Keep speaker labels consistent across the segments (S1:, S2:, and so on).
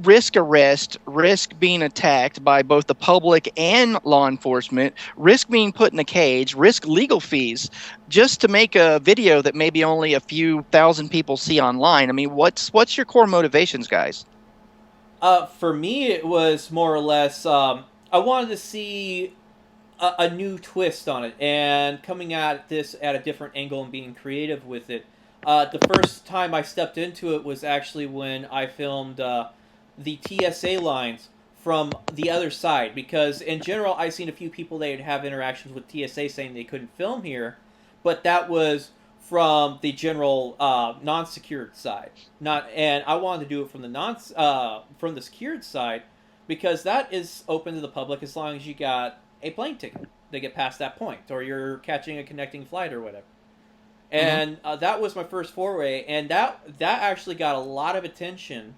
S1: risk arrest, risk being attacked by both the public and law enforcement, risk being put in a cage, risk legal fees, just to make a video that maybe only a few thousand people see online. I mean, what's your core motivations, guys?
S2: For me, it was more or less I wanted to see a new twist on it and coming at this at a different angle and being creative with it. The first time I stepped into it was actually when I filmed the TSA lines from the other side, because in general I've seen a few people that would have interactions with TSA saying they couldn't film here, but that was from the general non-secured side. Not, and I wanted to do it from the from the secured side, because that is open to the public as long as you got a plane ticket to get past that point, or you're catching a connecting flight or whatever.
S1: Mm-hmm.
S2: And that was my first foray, and that actually got a lot of attention.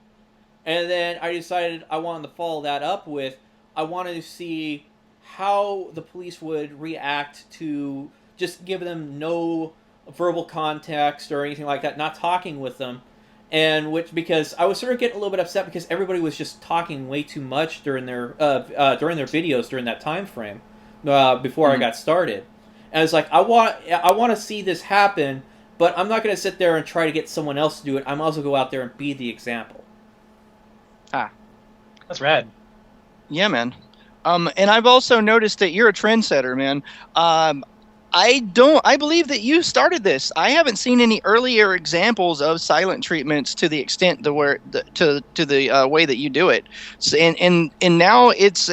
S2: And then I decided I wanted to follow that up with, I wanted to see how the police would react to just giving them no verbal context or anything like that, not talking with them. And which, because I was sort of getting a little bit upset because everybody was just talking way too much during their videos during that time frame before I
S1: Mm-hmm.
S2: got started. And it's like, I want to see this happen, but I'm not going to sit there and try to get someone else to do it. I'm also go out there and be the example.
S1: Ah,
S3: That's rad.
S1: yeah, man. And I've also noticed that you're a trendsetter, man. I believe that you started this. I haven't seen any earlier examples of silent treatments to the extent to the way that you do it. So, and now it's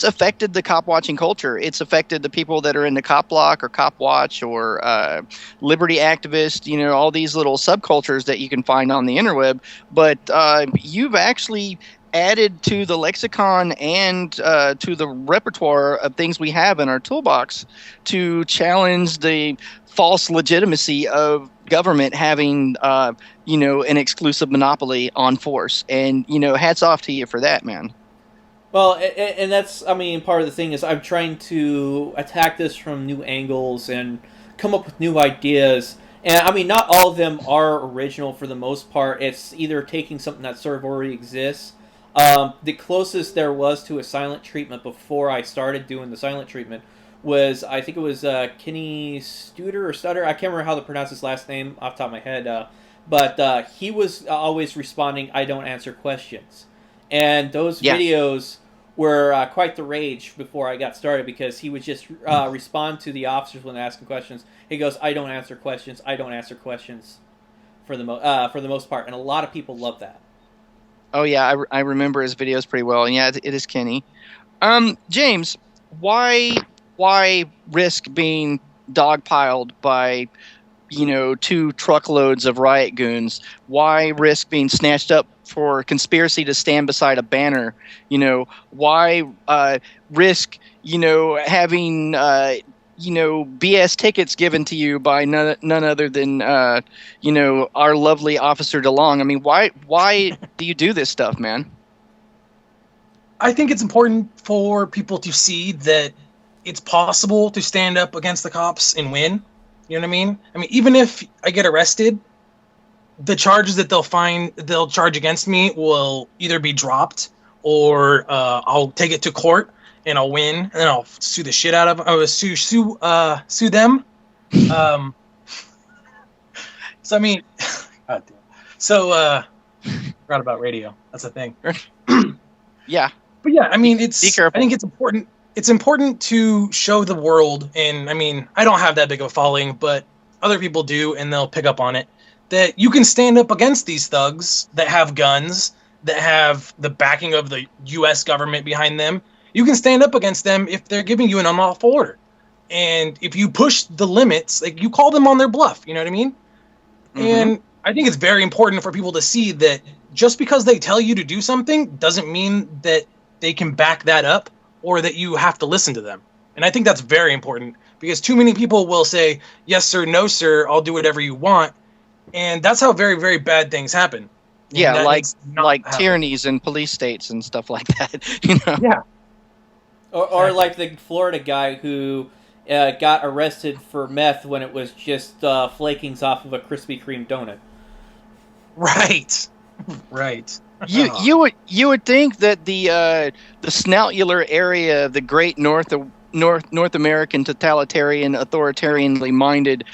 S1: affected the cop watching culture. It's affected the people that are in the cop block or cop watch or liberty activists. You know, all these little subcultures that you can find on the interweb. But you've actually added to the lexicon and to the repertoire of things we have in our toolbox to challenge the false legitimacy of government having, an exclusive monopoly on force. And, hats off to you for that, man.
S2: Well, and that's, I mean, part of the thing is I'm trying to attack this from new angles and come up with new ideas. And I mean, not all of them are original for the most part. It's either taking something that sort of already exists. The closest there was to a silent treatment before I started doing the silent treatment was, I think it was Kenny Studer or Stutter. I can't remember how to pronounce his last name off the top of my head. But he was always responding, "I don't answer questions." And those
S1: Yeah.
S2: videos were quite the rage before I got started, because he would just respond to the officers when they ask him questions. He goes, "I don't answer questions. I don't answer questions," for the most part, and a lot of people love that.
S1: Oh yeah, I remember his videos pretty well. And yeah, it is Kenny. James, why risk being dogpiled by two truckloads of riot goons? Why risk being snatched up for conspiracy to stand beside a banner? Why risk having BS tickets given to you by none other than our lovely Officer DeLong? I mean, why do you do this stuff, man?
S3: I think it's important for people to see that it's possible to stand up against the cops and win. You know what I mean? I mean, even if I get arrested, the charges that they'll charge against me will either be dropped, or I'll take it to court and I'll win, and then I'll sue the shit out of them. I will sue them. So I mean, God damn. So forgot about radio. That's a thing.
S1: Yeah.
S3: But yeah, I mean,
S1: Be careful.
S3: I think it's important. It's important to show the world, and I mean, I don't have that big of a following, but other people do, and they'll pick up on it, that you can stand up against these thugs that have guns, that have the backing of the U.S. government behind them. You can stand up against them if they're giving you an unlawful order. And if you push the limits, like, you call them on their bluff, you know what I mean?
S1: Mm-hmm.
S3: And I think it's very important for people to see that just because they tell you to do something doesn't mean that they can back that up, or that you have to listen to them. And I think that's very important, because too many people will say, "Yes, sir, no, sir, I'll do whatever you want." And that's how very, very bad things happen. And
S1: Yeah,
S3: that
S1: like
S3: needs to not happen.
S1: tyrannies and police states and stuff like that.
S3: Yeah.
S2: Or
S3: Exactly.
S2: like the Florida guy who got arrested for meth when it was just flakings off of a Krispy Kreme donut.
S3: Right. Right.
S1: You would think that the snoutular area of the great North American totalitarian authoritarianly minded,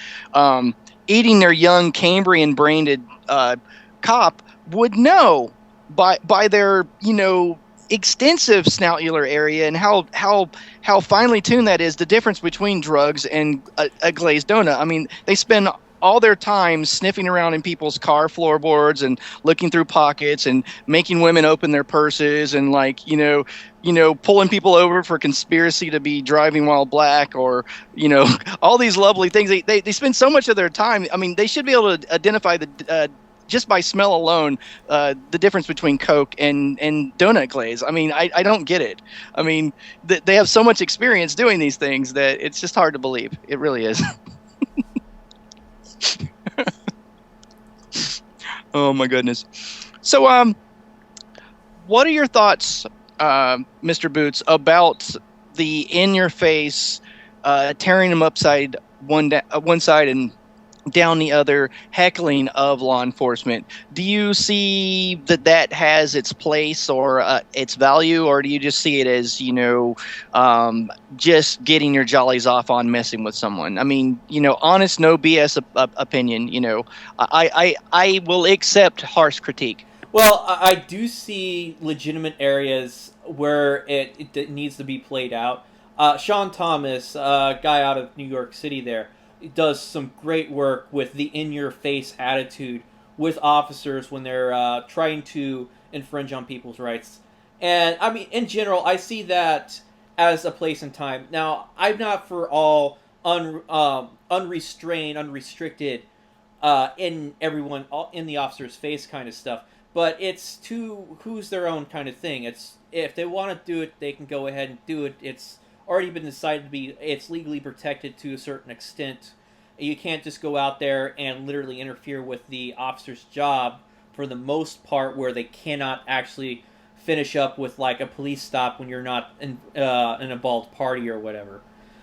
S1: eating their young Cambrian brained cop would know by their extensive snoutular area and how finely tuned that is, the difference between drugs and a glazed donut. I mean, they spend all their time sniffing around in people's car floorboards and looking through pockets and making women open their purses and like pulling people over for conspiracy to be driving while black, or all these lovely things. They spend so much of their time. I mean, they should be able to identify the just by smell alone, the difference between Coke and donut glaze. I mean, I don't get it. I mean, they have so much experience doing these things that it's just hard to believe. It really is. Oh my goodness. So, what are your thoughts, Mr. Boots, about the in-your-face, tearing them upside one side and down the other, heckling of law enforcement? Do you see that has its place or its value, or do you just see it as just getting your jollies off on messing with someone? I mean, honest, no BS opinion. I will accept harsh critique.
S2: Well, I do see legitimate areas where it needs to be played out. Sean Thomas, a guy out of New York City there, does some great work with the in-your-face attitude with officers when they're trying to infringe on people's rights. And, I mean, in general, I see that as a place and time. Now, I'm not for all unrestrained, unrestricted, in the officer's face kind of stuff. But it's to who's their own kind of thing. It's if they want to do it, they can go ahead and do it. It's already been decided to be. It's legally protected to a certain extent. You can't just go out there and literally interfere with the officer's job for the most part, where they cannot actually finish up with like a police stop when you're not in an involved party or whatever.